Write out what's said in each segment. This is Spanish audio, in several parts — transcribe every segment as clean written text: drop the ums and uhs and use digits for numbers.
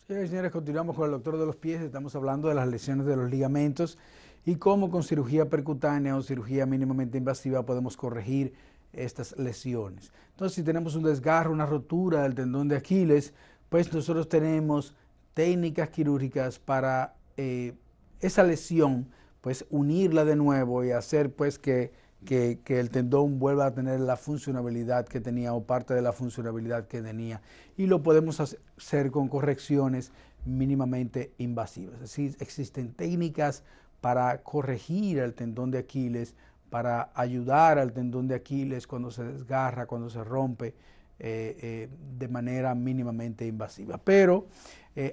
Señores y señores, continuamos con el doctor de los pies. Estamos hablando de las lesiones de los ligamentos y cómo con cirugía percutánea o cirugía mínimamente invasiva podemos corregir estas lesiones. Entonces, si tenemos un desgarro, una rotura del tendón de Aquiles, pues nosotros tenemos técnicas quirúrgicas para esa lesión, pues unirla de nuevo y hacer pues que el tendón vuelva a tener la funcionalidad que tenía o parte de la funcionalidad que tenía. Y lo podemos hacer con correcciones mínimamente invasivas. Es decir, existen técnicas para corregir el tendón de Aquiles, para ayudar al tendón de Aquiles cuando se desgarra, cuando se rompe, de manera mínimamente invasiva. Pero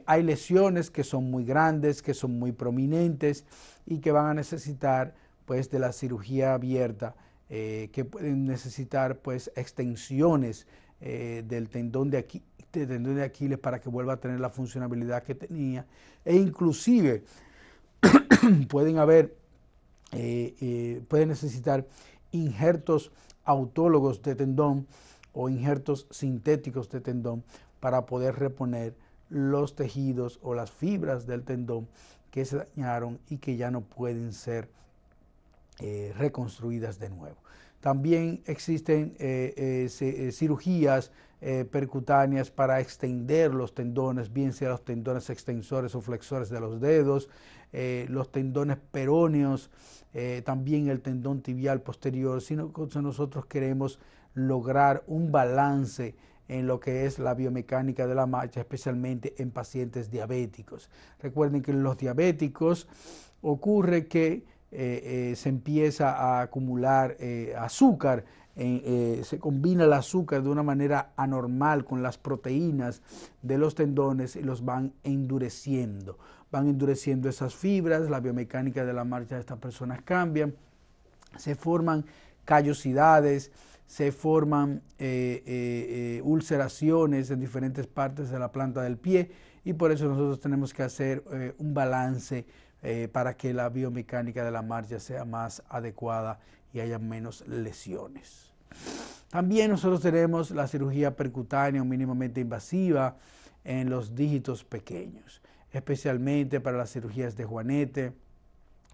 hay lesiones que son muy grandes, que son muy prominentes y que van a necesitar pues de la cirugía abierta, que pueden necesitar pues extensiones del tendón de Aquiles para que vuelva a tener la funcionalidad que tenía, e inclusive pueden necesitar injertos autólogos de tendón o injertos sintéticos de tendón para poder reponer los tejidos o las fibras del tendón que se dañaron y que ya no pueden ser reconstruidas de nuevo. También existen cirugías percutáneas para extender los tendones, bien sea los tendones extensores o flexores de los dedos, los tendones peróneos, también el tendón tibial posterior, si nosotros queremos lograr un balance en lo que es la biomecánica de la marcha, especialmente en pacientes diabéticos. Recuerden que en los diabéticos ocurre que se empieza a acumular azúcar, se combina el azúcar de una manera anormal con las proteínas de los tendones y los van endureciendo. Van endureciendo esas fibras, la biomecánica de la marcha de estas personas cambian, se forman callosidades, se forman ulceraciones en diferentes partes de la planta del pie, y por eso nosotros tenemos que hacer un balance para que la biomecánica de la marcha sea más adecuada y haya menos lesiones. También nosotros tenemos la cirugía percutánea o mínimamente invasiva en los dígitos pequeños, especialmente para las cirugías de juanete,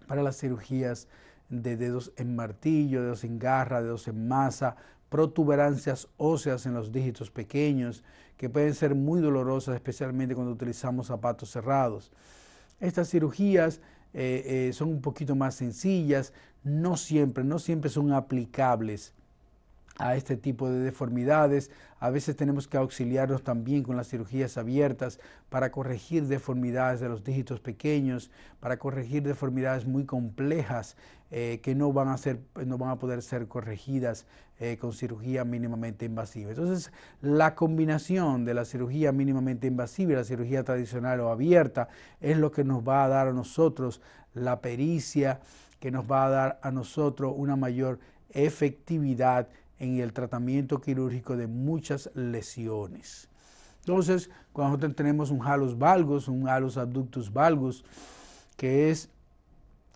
para las cirugías de dedos en martillo, dedos en garra, dedos en masa, protuberancias óseas en los dígitos pequeños, que pueden ser muy dolorosas, especialmente cuando utilizamos zapatos cerrados. Estas cirugías son un poquito más sencillas, no siempre son aplicables a este tipo de deformidades. A veces tenemos que auxiliarnos también con las cirugías abiertas para corregir deformidades de los dígitos pequeños, para corregir deformidades muy complejas que no van a poder ser corregidas con cirugía mínimamente invasiva. Entonces, la combinación de la cirugía mínimamente invasiva y la cirugía tradicional o abierta es lo que nos va a dar a nosotros la pericia, que nos va a dar a nosotros una mayor efectividad en el tratamiento quirúrgico de muchas lesiones. Entonces, cuando nosotros tenemos un halus valgus, un halus abductus valgus, que es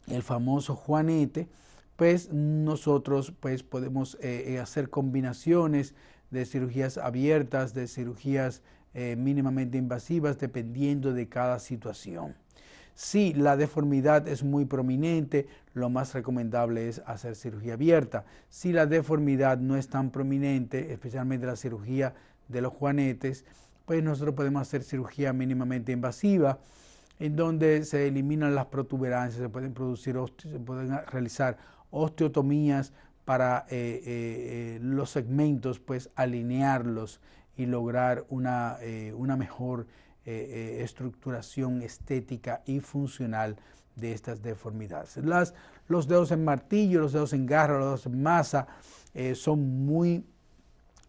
el famoso juanete, pues nosotros pues podemos hacer combinaciones de cirugías abiertas, de cirugías mínimamente invasivas, dependiendo de cada situación. Si la deformidad es muy prominente, lo más recomendable es hacer cirugía abierta. Si la deformidad no es tan prominente, especialmente la cirugía de los juanetes, pues nosotros podemos hacer cirugía mínimamente invasiva, en donde se eliminan las protuberancias, se pueden realizar osteotomías para los segmentos, pues alinearlos y lograr una mejor estructuración estética y funcional de estas deformidades. Los dedos en martillo, los dedos en garra, los dedos en masa son muy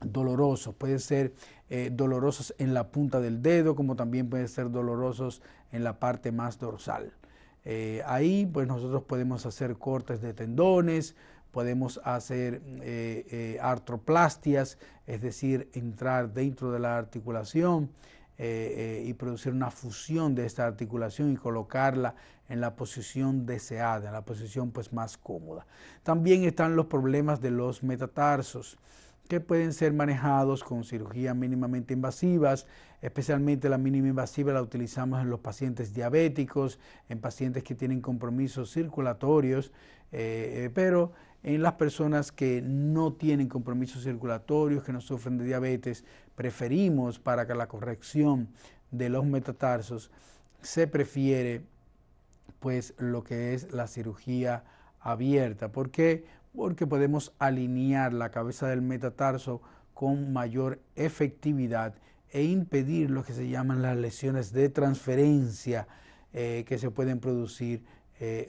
dolorosos. Pueden ser dolorosos en la punta del dedo, como también pueden ser dolorosos en la parte más dorsal. Ahí pues nosotros podemos hacer cortes de tendones, podemos hacer artroplastias, es decir, entrar dentro de la articulación y producir una fusión de esta articulación y colocarla en la posición deseada, en la posición pues más cómoda. También están los problemas de los metatarsos, que pueden ser manejados con cirugías mínimamente invasivas. Especialmente la mínima invasiva la utilizamos en los pacientes diabéticos, en pacientes que tienen compromisos circulatorios, pero en las personas que no tienen compromisos circulatorios, que no sufren de diabetes, preferimos para que la corrección de los metatarsos se prefiere pues lo que es la cirugía abierta. ¿Por qué? Porque podemos alinear la cabeza del metatarso con mayor efectividad e impedir lo que se llaman las lesiones de transferencia que se pueden producir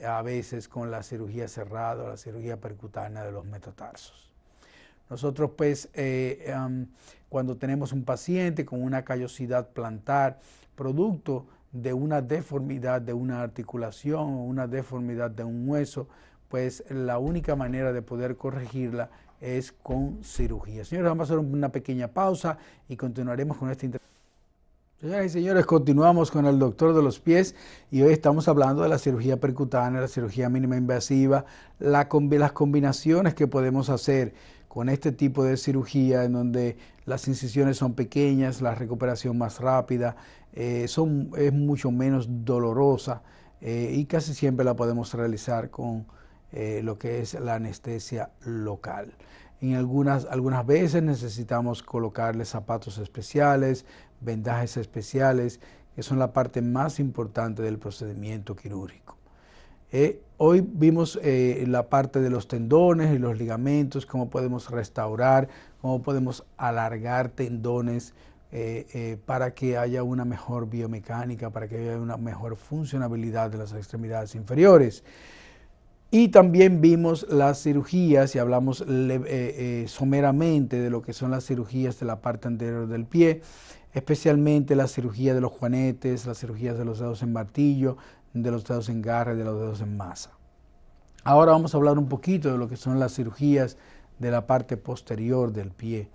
a veces con la cirugía cerrada o la cirugía percutánea de los metatarsos. Nosotros pues cuando tenemos un paciente con una callosidad plantar producto de una deformidad de una articulación o una deformidad de un hueso, pues la única manera de poder corregirla es con cirugía. Señores, vamos a hacer una pequeña pausa y continuaremos con esta intervención. Señoras y señores, continuamos con el doctor de los pies y hoy estamos hablando de la cirugía percutánea, la cirugía mínima invasiva, las combinaciones que podemos hacer con este tipo de cirugía en donde las incisiones son pequeñas, la recuperación más rápida, es mucho menos dolorosa y casi siempre la podemos realizar con lo que es la anestesia local. En algunas veces necesitamos colocarle zapatos especiales, vendajes especiales, que son la parte más importante del procedimiento quirúrgico. Hoy vimos la parte de los tendones y los ligamentos, cómo podemos restaurar, cómo podemos alargar tendones para que haya una mejor biomecánica, para que haya una mejor funcionabilidad de las extremidades inferiores. Y también vimos las cirugías y hablamos someramente de lo que son las cirugías de la parte anterior del pie, especialmente la cirugía de los juanetes, las cirugías de los dedos en martillo, de los dedos en garra y de los dedos en masa. Ahora vamos a hablar un poquito de lo que son las cirugías de la parte posterior del pie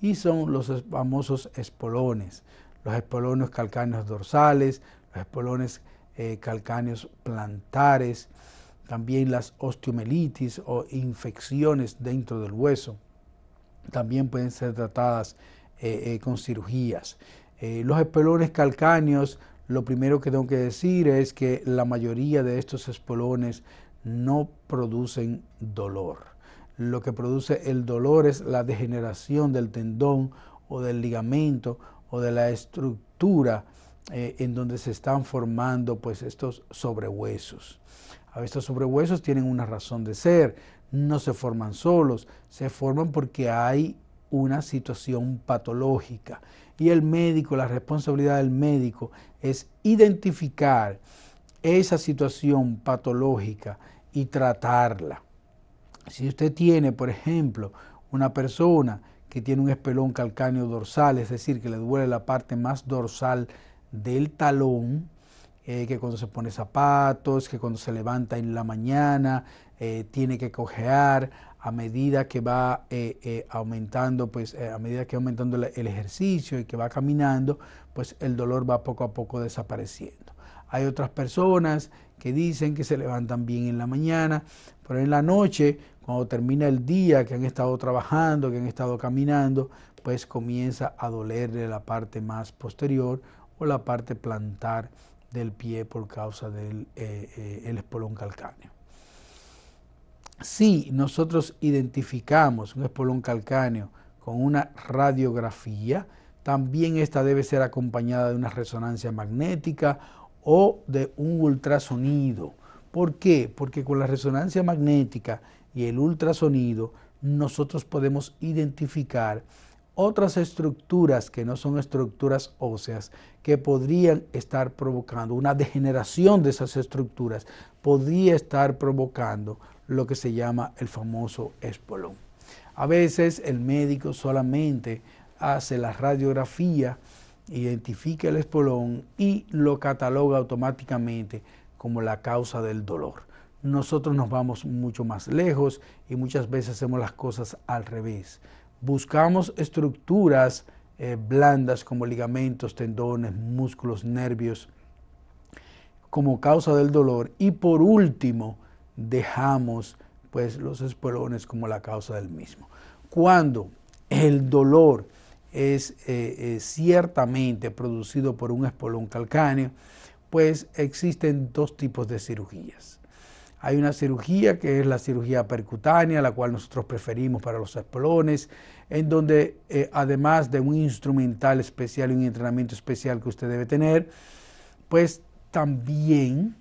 y son los famosos espolones, los espolones calcáneos dorsales, los espolones calcáneos plantares, también las osteomelitis o infecciones dentro del hueso, también pueden ser tratadas con cirugías. Los espolones calcáneos, lo primero que tengo que decir es que la mayoría de estos espolones no producen dolor. Lo que produce el dolor es la degeneración del tendón o del ligamento o de la estructura en donde se están formando pues estos sobrehuesos. Estos sobrehuesos tienen una razón de ser, no se forman solos, se forman porque hay una situación patológica y el médico, la responsabilidad del médico es identificar esa situación patológica y tratarla. Si usted tiene, por ejemplo, una persona que tiene un espolón calcáneo dorsal, es decir, que le duele la parte más dorsal del talón, que cuando se pone zapatos, que cuando se levanta en la mañana, tiene que cojear a medida que va aumentando, pues a medida que va aumentando el ejercicio y que va caminando, pues el dolor va poco a poco desapareciendo. Hay otras personas que dicen que se levantan bien en la mañana, pero en la noche, cuando termina el día, que han estado trabajando, que han estado caminando, pues comienza a dolerle la parte más posterior o la parte plantar del pie por causa del el espolón calcáneo. Si nosotros identificamos un espolón calcáneo con una radiografía, también esta debe ser acompañada de una resonancia magnética o de un ultrasonido. ¿Por qué? Porque con la resonancia magnética y el ultrasonido nosotros podemos identificar otras estructuras que no son estructuras óseas que podrían estar provocando una degeneración de esas estructuras, podría estar provocando lo que se llama el famoso espolón. A veces el médico solamente hace la radiografía, identifica el espolón y lo cataloga automáticamente como la causa del dolor. Nosotros nos vamos mucho más lejos y muchas veces hacemos las cosas al revés. Buscamos estructuras blandas como ligamentos, tendones, músculos, nervios como causa del dolor y por último dejamos pues los espolones como la causa del mismo. Cuando el dolor es ciertamente producido por un espolón calcáneo, pues existen dos tipos de cirugías. Hay una cirugía que es la cirugía percutánea, la cual nosotros preferimos para los espolones, en donde además de un instrumental especial y un entrenamiento especial que usted debe tener, pues también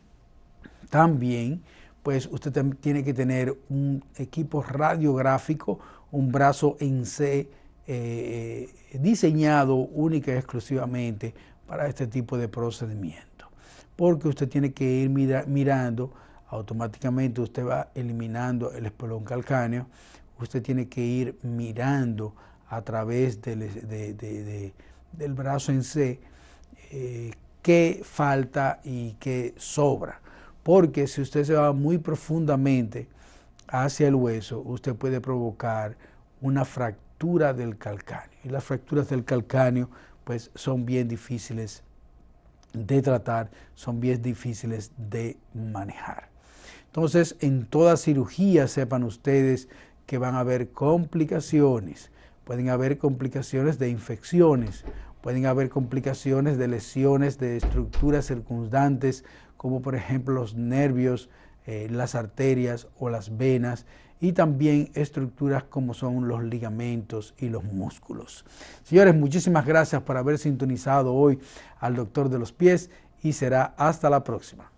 pues usted tiene que tener un equipo radiográfico, un brazo en C diseñado única y exclusivamente para este tipo de procedimiento. Porque usted tiene que ir mirando, automáticamente usted va eliminando el espolón calcáneo, usted tiene que ir mirando a través del brazo en C qué falta y qué sobra. Porque si usted se va muy profundamente hacia el hueso, usted puede provocar una fractura del calcáneo. Y las fracturas del calcáneo pues son bien difíciles de tratar, son bien difíciles de manejar. Entonces, en toda cirugía sepan ustedes que van a haber complicaciones. Pueden haber complicaciones de infecciones, pueden haber complicaciones de lesiones de estructuras circundantes, como por ejemplo los nervios, las arterias o las venas, y también estructuras como son los ligamentos y los músculos. Señores, muchísimas gracias por haber sintonizado hoy al Doctor de los Pies y será hasta la próxima.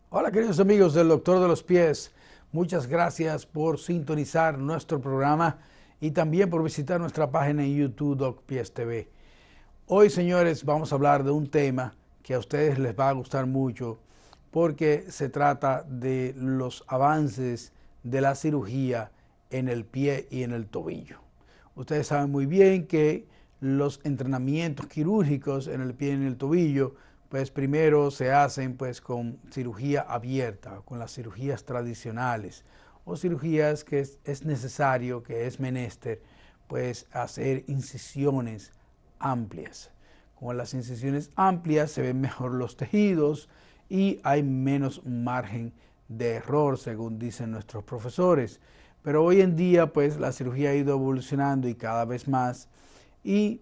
Hola queridos amigos del Doctor de los Pies, muchas gracias por sintonizar nuestro programa y también por visitar nuestra página en YouTube Doc Pies TV. Hoy, señores, vamos a hablar de un tema que a ustedes les va a gustar mucho porque se trata de los avances de la cirugía en el pie y en el tobillo. Ustedes saben muy bien que los entrenamientos quirúrgicos en el pie y en el tobillo pues primero se hacen pues con cirugía abierta, con las cirugías tradicionales o cirugías que es necesario, que es menester, pues hacer incisiones amplias. Con las incisiones amplias se ven mejor los tejidos y hay menos margen de error, según dicen nuestros profesores. Pero hoy en día pues la cirugía ha ido evolucionando y cada vez más y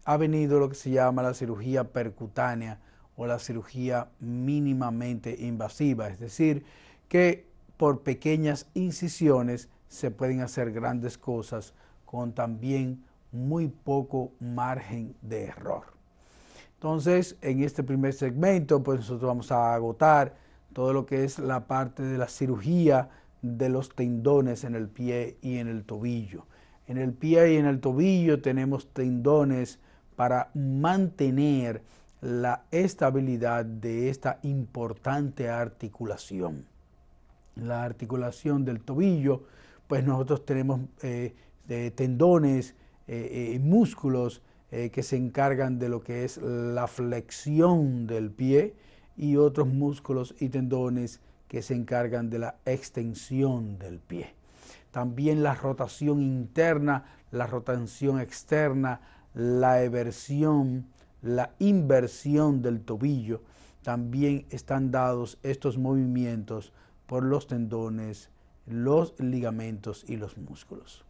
ha venido lo que se llama la cirugía percutánea o la cirugía mínimamente invasiva, es decir, que por pequeñas incisiones se pueden hacer grandes cosas con también muy poco margen de error. Entonces, en este primer segmento, pues nosotros vamos a agotar todo lo que es la parte de la cirugía de los tendones en el pie y en el tobillo. En el pie y en el tobillo tenemos tendones para mantener la estabilidad de esta importante articulación. La articulación del tobillo, pues nosotros tenemos tendones, músculos que se encargan de lo que es la flexión del pie y otros músculos y tendones que se encargan de la extensión del pie. También la rotación interna, la rotación externa, la eversión, la inversión del tobillo, también están dados estos movimientos por los tendones, los ligamentos y los músculos.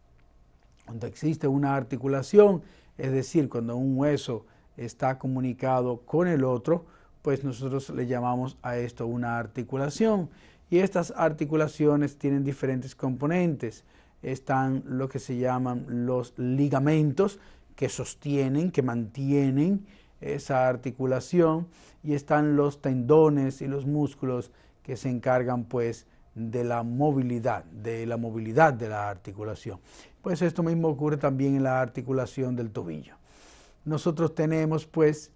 Cuando existe una articulación, es decir, cuando un hueso está comunicado con el otro, pues nosotros le llamamos a esto una articulación. Y estas articulaciones tienen diferentes componentes. Están lo que se llaman los ligamentos que sostienen, que mantienen esa articulación, y están los tendones y los músculos que se encargan pues de la movilidad de la articulación. Pues esto mismo ocurre también en la articulación del tobillo. Nosotros tenemos pues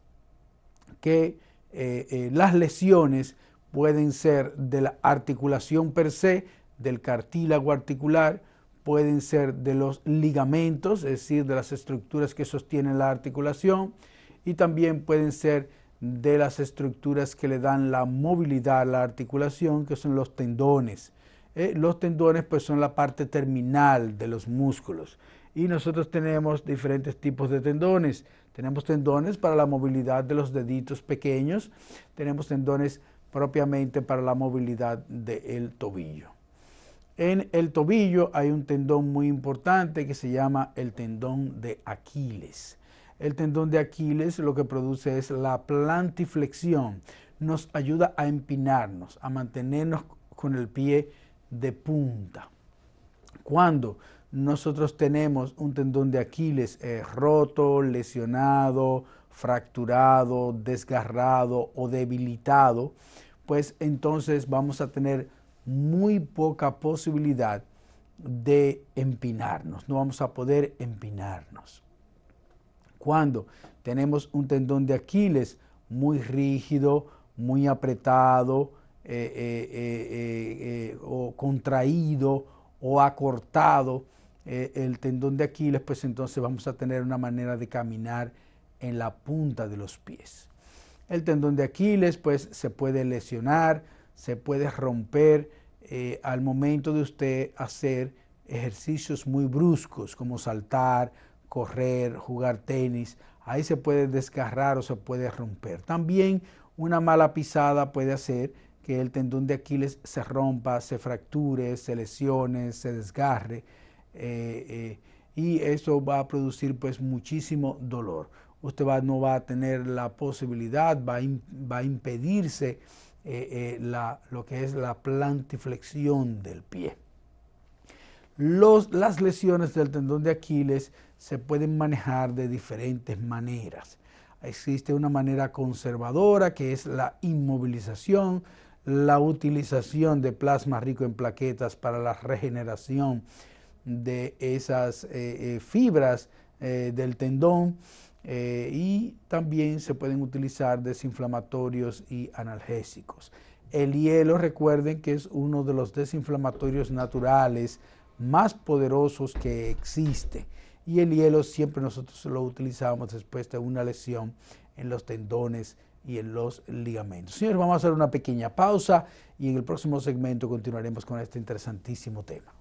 que las lesiones pueden ser de la articulación per se, del cartílago articular, pueden ser de los ligamentos, es decir, de las estructuras que sostienen la articulación, y también pueden ser de las estructuras que le dan la movilidad a la articulación, que son los tendones. Los tendones pues son la parte terminal de los músculos, y nosotros tenemos diferentes tipos de tendones. Tenemos tendones para la movilidad de los deditos pequeños, tenemos tendones propiamente para la movilidad del tobillo. En el tobillo hay un tendón muy importante que se llama el tendón de Aquiles. El tendón de Aquiles lo que produce es la plantiflexión. Nos ayuda a empinarnos, a mantenernos con el pie de punta. Cuando nosotros tenemos un tendón de Aquiles roto, lesionado, fracturado, desgarrado o debilitado, pues entonces vamos a tener muy poca posibilidad de empinarnos, no vamos a poder empinarnos. Cuando tenemos un tendón de Aquiles muy rígido, muy apretado, o contraído o acortado, el tendón de Aquiles, pues entonces vamos a tener una manera de caminar en la punta de los pies. El tendón de Aquiles pues se puede lesionar, se puede romper al momento de usted hacer ejercicios muy bruscos como saltar, correr, jugar tenis. Ahí se puede desgarrar o se puede romper. También una mala pisada puede hacer que el tendón de Aquiles se rompa, se fracture, se lesione, se desgarre, y eso va a producir pues muchísimo dolor. Usted no va a tener la posibilidad, va a impedirse lo que es la plantiflexión del pie. Las lesiones del tendón de Aquiles se pueden manejar de diferentes maneras. Existe una manera conservadora que es la inmovilización, la utilización de plasma rico en plaquetas para la regeneración de esas fibras del tendón, y también se pueden utilizar desinflamatorios y analgésicos. El hielo, recuerden que es uno de los desinflamatorios naturales más poderosos que existe, y el hielo siempre nosotros lo utilizamos después de una lesión en los tendones y en los ligamentos. Señores, vamos a hacer una pequeña pausa y en el próximo segmento continuaremos con este interesantísimo tema.